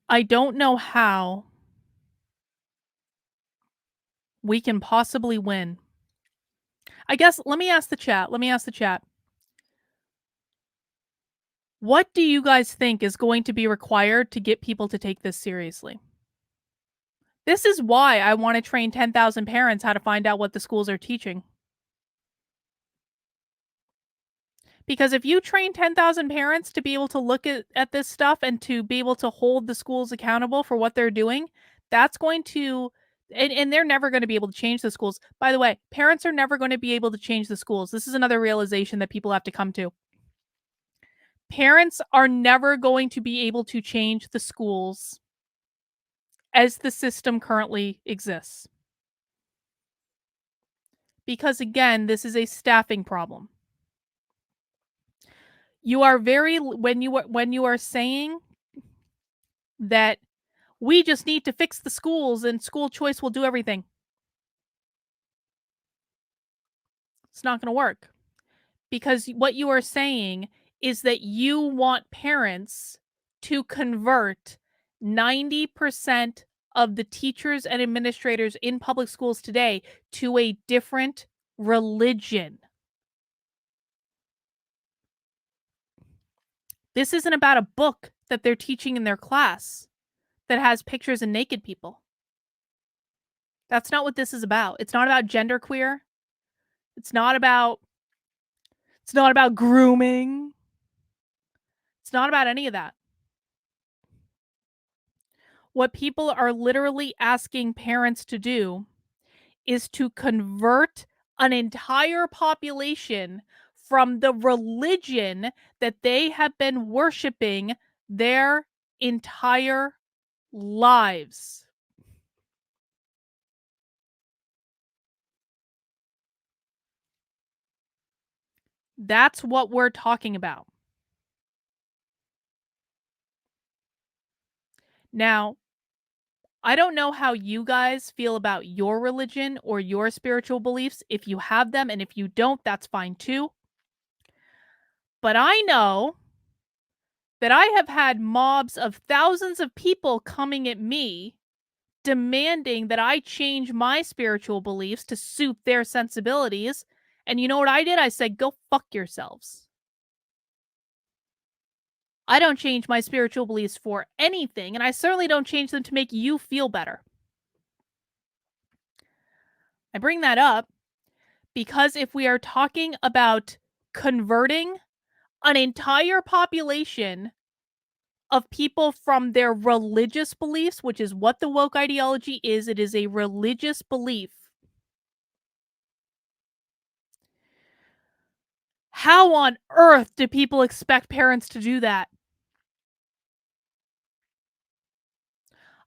I don't know how we can possibly win. I guess let me ask the chat. What do you guys think is going to be required to get people to take this seriously? This is why I wanna train 10,000 parents how to find out what the schools are teaching. Because if you train 10,000 parents to be able to look at this stuff and to be able to hold the schools accountable for what they're doing, that's going to and they're never gonna be able to change the schools. By the way, parents are never gonna be able to change the schools. This is another realization that people have to come to. Parents are never going to be able to change the schools as the system currently exists. Because again, this is a staffing problem. You are when you are saying that we just need to fix the schools and school choice will do everything. It's not going to work because what you are saying is that you want parents to convert 90% of the teachers and administrators in public schools today to a different religion. This isn't about a book that they're teaching in their class that has pictures of naked people. That's not what this is about. It's not about genderqueer. It's not about it's not about grooming. It's not about any of that. What people are literally asking parents to do is to convert an entire population from the religion that they have been worshiping their entire lives. That's what we're talking about. Now, I don't know how you guys feel about your religion or your spiritual beliefs, if you have them, and if you don't, that's fine too. But I know that I have had mobs of thousands of people coming at me demanding that I change my spiritual beliefs to suit their sensibilities. And you know what I did? I said, go fuck yourselves. I don't change my spiritual beliefs for anything, and I certainly don't change them to make you feel better. I bring that up because if we are talking about converting an entire population of people from their religious beliefs, which is what the woke ideology is, it is a religious belief. How on earth do people expect parents to do that?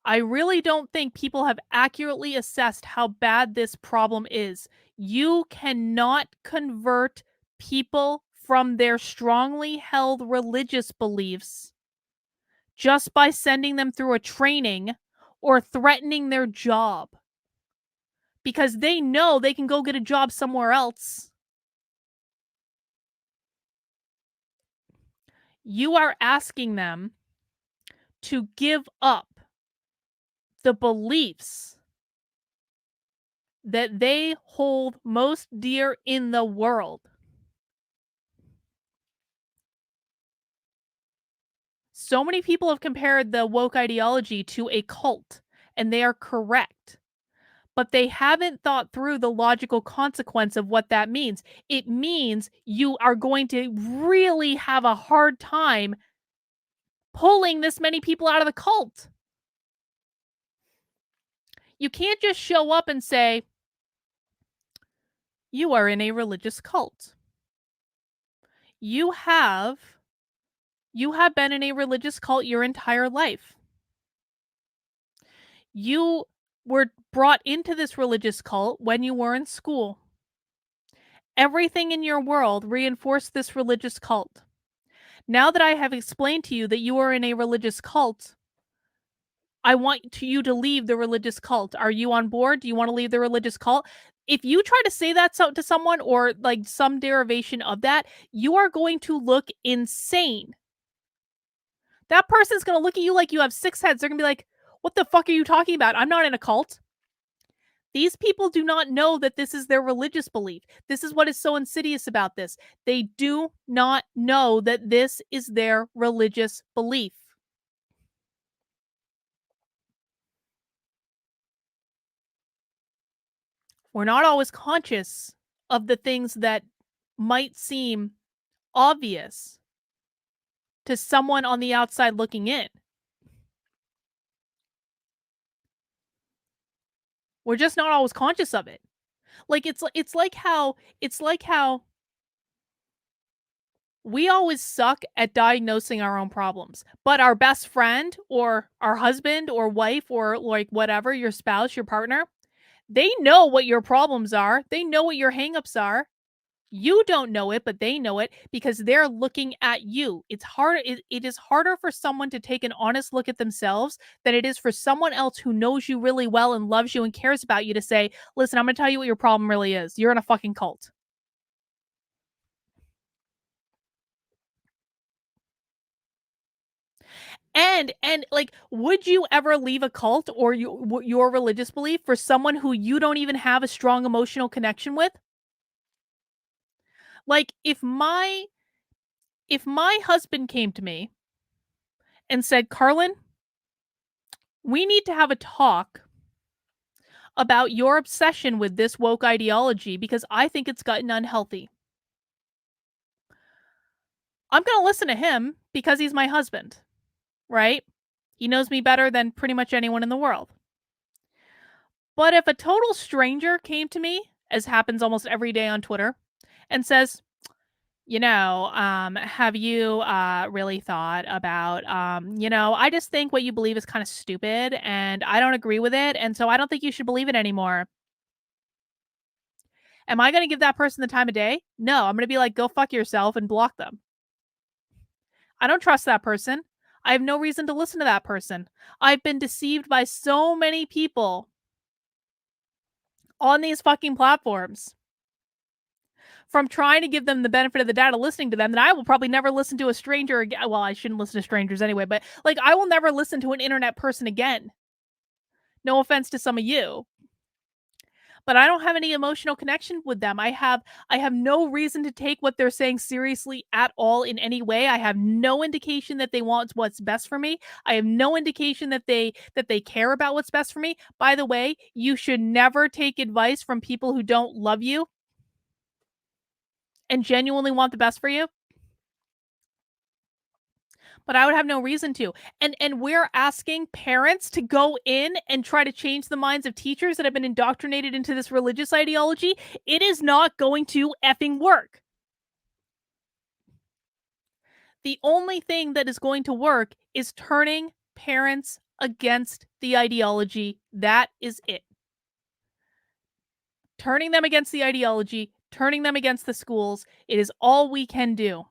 I really don't think people have accurately assessed how bad this problem is. You cannot convert people from their strongly held religious beliefs just by sending them through a training or threatening their job because they know they can go get a job somewhere else. You are asking them to give up the beliefs that they hold most dear in the world. So many people have compared the woke ideology to a cult, and they are correct. But they haven't thought through the logical consequence of what that means. It means you are going to really have a hard time pulling this many people out of the cult. You can't just show up and say, you are in a religious cult. You have you have been in a religious cult your entire life. You were brought into this religious cult when you were in school. Everything in your world reinforced this religious cult. Now that I have explained to you that you are in a religious cult, I want you to leave the religious cult. Are you on board? Do you want to leave the religious cult? If you try to say that to someone or like some derivation of that, you are going to look insane. That person's gonna look at you like you have 6 heads. They're gonna be like, "What the fuck are you talking about? I'm not in a cult." These people do not know that this is their religious belief. This is what is so insidious about this. They do not know that this is their religious belief. We're not always conscious of the things that might seem obvious to someone on the outside looking in. We're just not always conscious of it. Like it's like how we always suck at diagnosing our own problems, but our best friend or our husband or wife or like whatever, your spouse, your partner, they know what your problems are. They know what your hangups are. You don't know it, but they know it because they're looking at you. It is harder for someone to take an honest look at themselves than it is for someone else who knows you really well and loves you and cares about you to say, "Listen, I'm going to tell you what your problem really is. You're in a fucking cult." And like, would you ever leave a cult or your religious belief for someone who you don't even have a strong emotional connection with? Like, if my husband came to me and said, "Carlin, we need to have a talk about your obsession with this woke ideology because I think it's gotten unhealthy." I'm going to listen to him because he's my husband, right? He knows me better than pretty much anyone in the world. But if a total stranger came to me, as happens almost every day on Twitter, and says, have you really thought about, I just think what you believe is kind of stupid and I don't agree with it. And so I don't think you should believe it anymore. Am I going to give that person the time of day? No, I'm going to be like, go fuck yourself and block them. I don't trust that person. I have no reason to listen to that person. I've been deceived by so many people on these fucking platforms from trying to give them the benefit of the doubt of listening to them that I will probably never listen to a stranger again. Well, I shouldn't listen to strangers anyway, but like I will never listen to an internet person again. No offense to some of you, but I don't have any emotional connection with them. I have no reason to take what they're saying seriously at all in any way. I have no indication that they want what's best for me. I have no indication that they care about what's best for me. By the way, you should never take advice from people who don't love you and genuinely want the best for you. But I would have no reason to. And we're asking parents to go in and try to change the minds of teachers that have been indoctrinated into this religious ideology. It is not going to effing work. The only thing that is going to work is turning parents against the ideology. That is it. Turning them against the ideology, turning them against the schools. It is all we can do.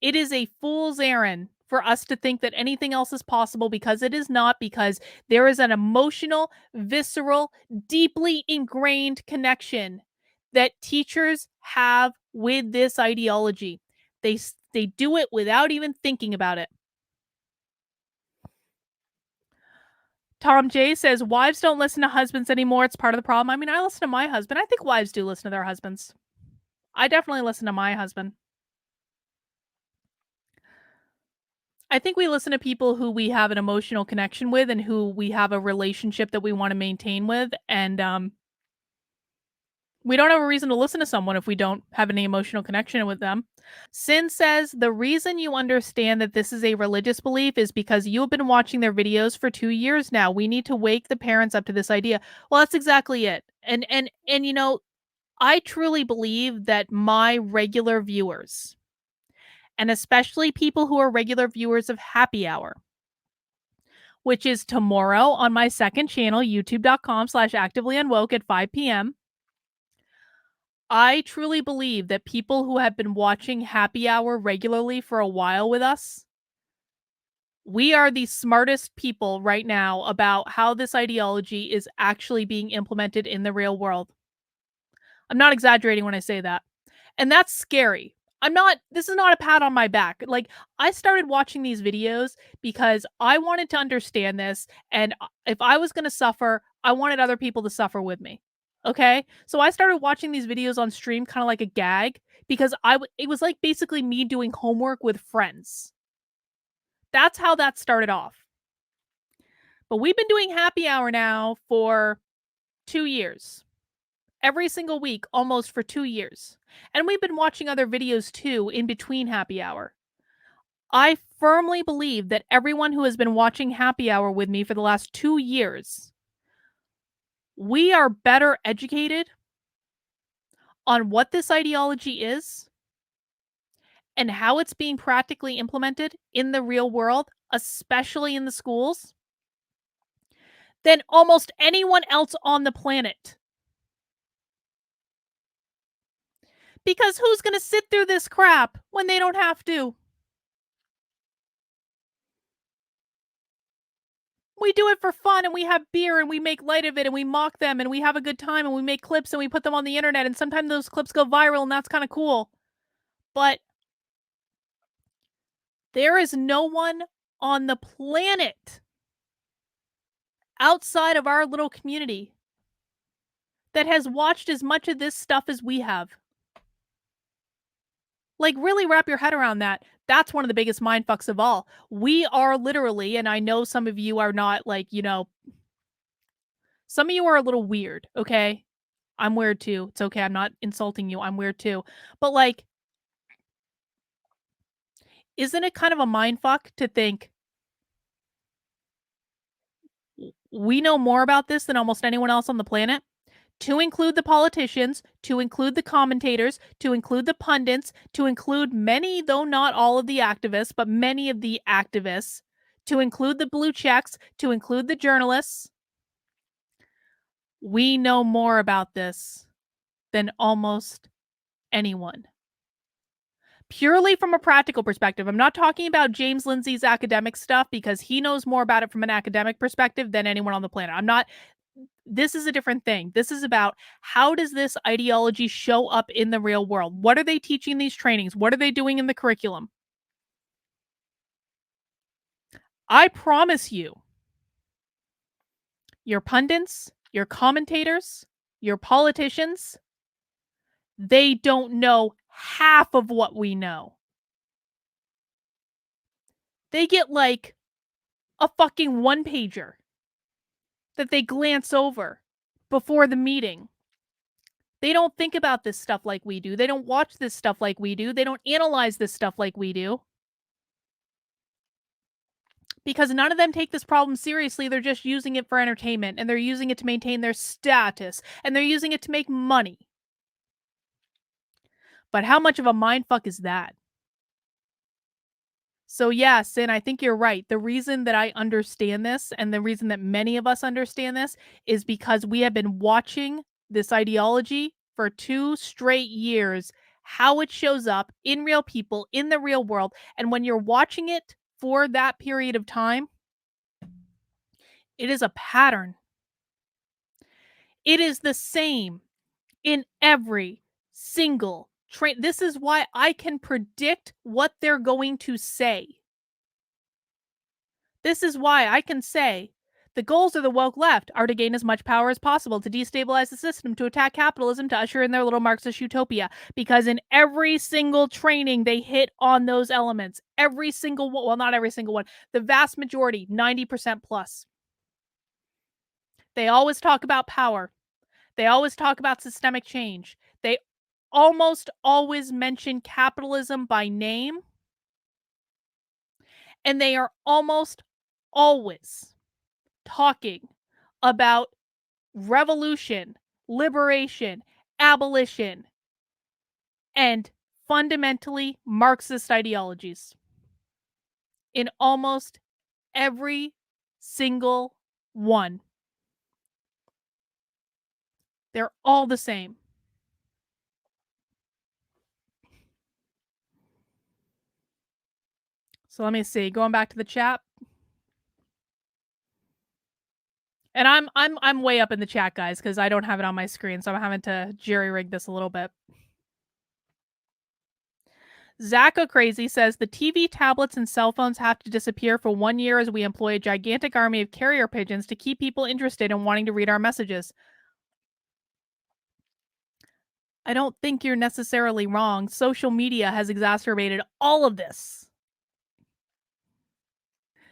It is a fool's errand for us to think that anything else is possible because it is not, because there is an emotional, visceral, deeply ingrained connection that teachers have with this ideology. They do it without even thinking about it. Tom J says wives don't listen to husbands anymore. It's part of the problem. I mean, I listen to my husband. I think wives do listen to their husbands. I definitely listen to my husband. I think we listen to people who we have an emotional connection with and who we have a relationship that we wanna maintain with, and, we don't have a reason to listen to someone if we don't have any emotional connection with them. Sin says, "The reason you understand that this is a religious belief is because you have been watching their videos for 2 years now. We need to wake the parents up to this idea." Well, that's exactly it. And I truly believe that my regular viewers, and especially people who are regular viewers of Happy Hour, which is tomorrow on my second channel, youtube.com/activelyunwoke at 5 p.m. I truly believe that people who have been watching Happy Hour regularly for a while with us, we are the smartest people right now about how this ideology is actually being implemented in the real world. I'm not exaggerating when I say that. And that's scary. this is not a pat on my back. Like, I started watching these videos because I wanted to understand this, and if I was gonna suffer, I wanted other people to suffer with me. Okay? So I started watching these videos on stream kinda like a gag because it was like basically me doing homework with friends. That's how that started off. But we've been doing happy hour now for 2 years. Every single week, almost for 2 years. And we've been watching other videos too in between happy hour. I firmly believe that everyone who has been watching happy hour with me for the last 2 years, we are better educated on what this ideology is and how it's being practically implemented in the real world, especially in the schools, than almost anyone else on the planet. Because who's gonna sit through this crap when they don't have to? We do it for fun and we have beer and we make light of it and we mock them and we have a good time and we make clips and we put them on the internet and sometimes those clips go viral and that's kind of cool. But there is no one on the planet outside of our little community that has watched as much of this stuff as we have. Like, really wrap your head around that. That's one of the biggest mind fucks of all. We are literally, and I know some of you are not like, some of you are a little weird, okay? I'm weird too. It's okay. I'm not insulting you. I'm weird too. But like, isn't it kind of a mind fuck to think we know more about this than almost anyone else on the planet? To include the politicians, to include the commentators, to include the pundits, to include many, though not all of the activists, but many of the activists, to include the blue checks, to include the journalists. We know more about this than almost anyone. Purely from a practical perspective. I'm not talking about James Lindsay's academic stuff because he knows more about it from an academic perspective than anyone on the planet. I'm not This is a different thing. This is about how does this ideology show up in the real world? What are they teaching these trainings? What are they doing in the curriculum? I promise you, your pundits, your commentators, your politicians, they don't know half of what we know. They get like a fucking one pager that they glance over before the meeting. They don't think about this stuff like we do. They don't watch this stuff like we do. They don't analyze this stuff like we do. Because none of them take this problem seriously. They're just using it for entertainment and they're using it to maintain their status and they're using it to make money. But how much of a mindfuck is that? So, yeah, Sin, I think you're right. The reason that I understand this and the reason that many of us understand this is because we have been watching this ideology for 2 straight years, how it shows up in real people, in the real world. And when you're watching it for that period of time, it is a pattern. It is the same in every single train. This is why I can predict what they're going to say. This is why I can say the goals of the woke left are to gain as much power as possible, to destabilize the system, to attack capitalism, to usher in their little Marxist utopia. Because in every single training, they hit on those elements. Every single one, well, not every single one, the vast majority, 90% plus. They always talk about power. They always talk about systemic change. They almost always mention capitalism by name. And they are almost always talking about revolution, liberation, abolition, and fundamentally Marxist ideologies in almost every single one. They're all the same. So let me see. Going back to the chat. And I'm way up in the chat, guys, because I don't have it on my screen, so I'm having to jerry rig this a little bit. Zacko Crazy says the TV, tablets, and cell phones have to disappear for 1 year as we employ a gigantic army of carrier pigeons to keep people interested in wanting to read our messages. I don't think you're necessarily wrong. Social media has exacerbated all of this.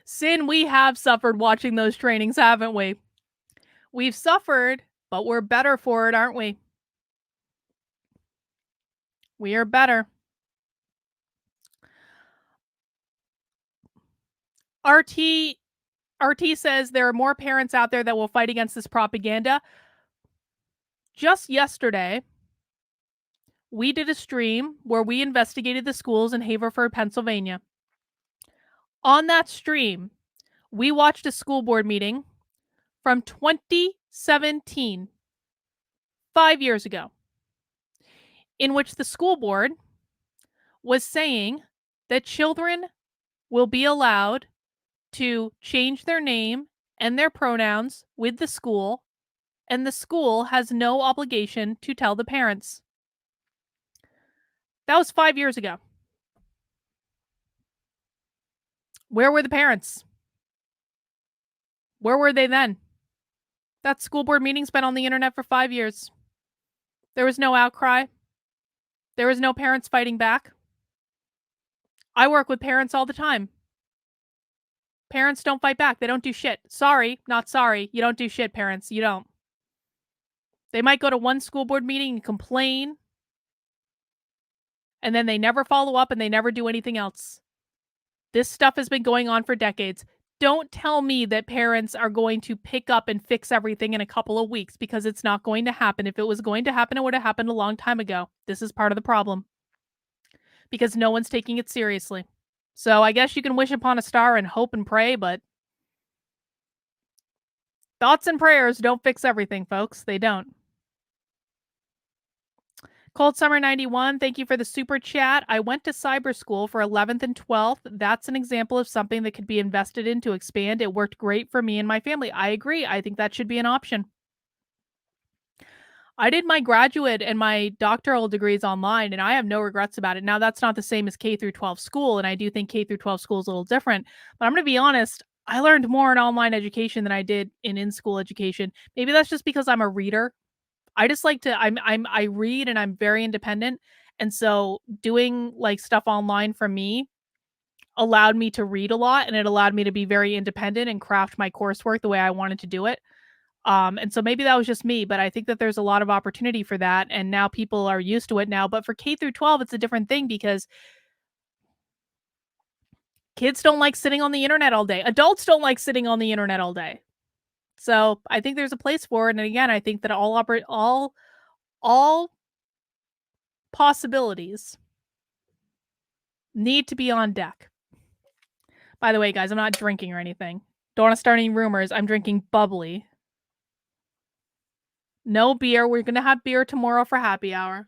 Sin, we have suffered watching those trainings, haven't we? We've suffered, but we're better for it, aren't we? We are better. RT RT says there are more parents out there that will fight against this propaganda. Just yesterday, we did a stream where we investigated the schools in Haverford, Pennsylvania. On that stream, we watched a school board meeting from 2017, 5 years ago, in which the school board was saying that children will be allowed to change their name and their pronouns with the school, and the school has no obligation to tell the parents. That was 5 years ago. Where were the parents? Where were they then? That school board meeting's been on the internet for 5 years. There was no outcry. There was no parents fighting back. I work with parents all the time. Parents don't fight back. They don't do shit. Sorry, not sorry. You don't do shit, parents. You don't. They might go to one school board meeting and complain, and then they never follow up and they never do anything else. This stuff has been going on for decades. Don't tell me that parents are going to pick up and fix everything in a couple of weeks, because it's not going to happen. If it was going to happen, it would have happened a long time ago. This is part of the problem, because no one's taking it seriously. So I guess you can wish upon a star and hope and pray, but thoughts and prayers don't fix everything, folks. They don't. Cold Summer 91, thank you for the super chat. I went to cyber school for 11th and 12th. That's an example of something that could be invested in to expand. It worked great for me and my family. I agree. I think that should be an option. I did my graduate and my doctoral degrees online, and I have no regrets about it. Now, that's not the same as K through 12 school, and I do think K through 12 school is a little different. But I'm going to be honest, I learned more in online education than I did in school education. Maybe that's just because I'm a reader. I just like to I read and I'm very independent. And so doing like stuff online for me allowed me to read a lot, and it allowed me to be very independent and craft my coursework the way I wanted to do it. And so maybe that was just me, but I think that there's a lot of opportunity for that. And now people are used to it now. But for K through 12, it's a different thing, because kids don't like sitting on the internet all day. Adults don't like sitting on the internet all day. So I think there's a place for it. And again, I think that all possibilities need to be on deck. By the way, guys, I'm not drinking or anything. Don't want to start any rumors. I'm drinking bubbly. No beer. We're going to have beer tomorrow for happy hour.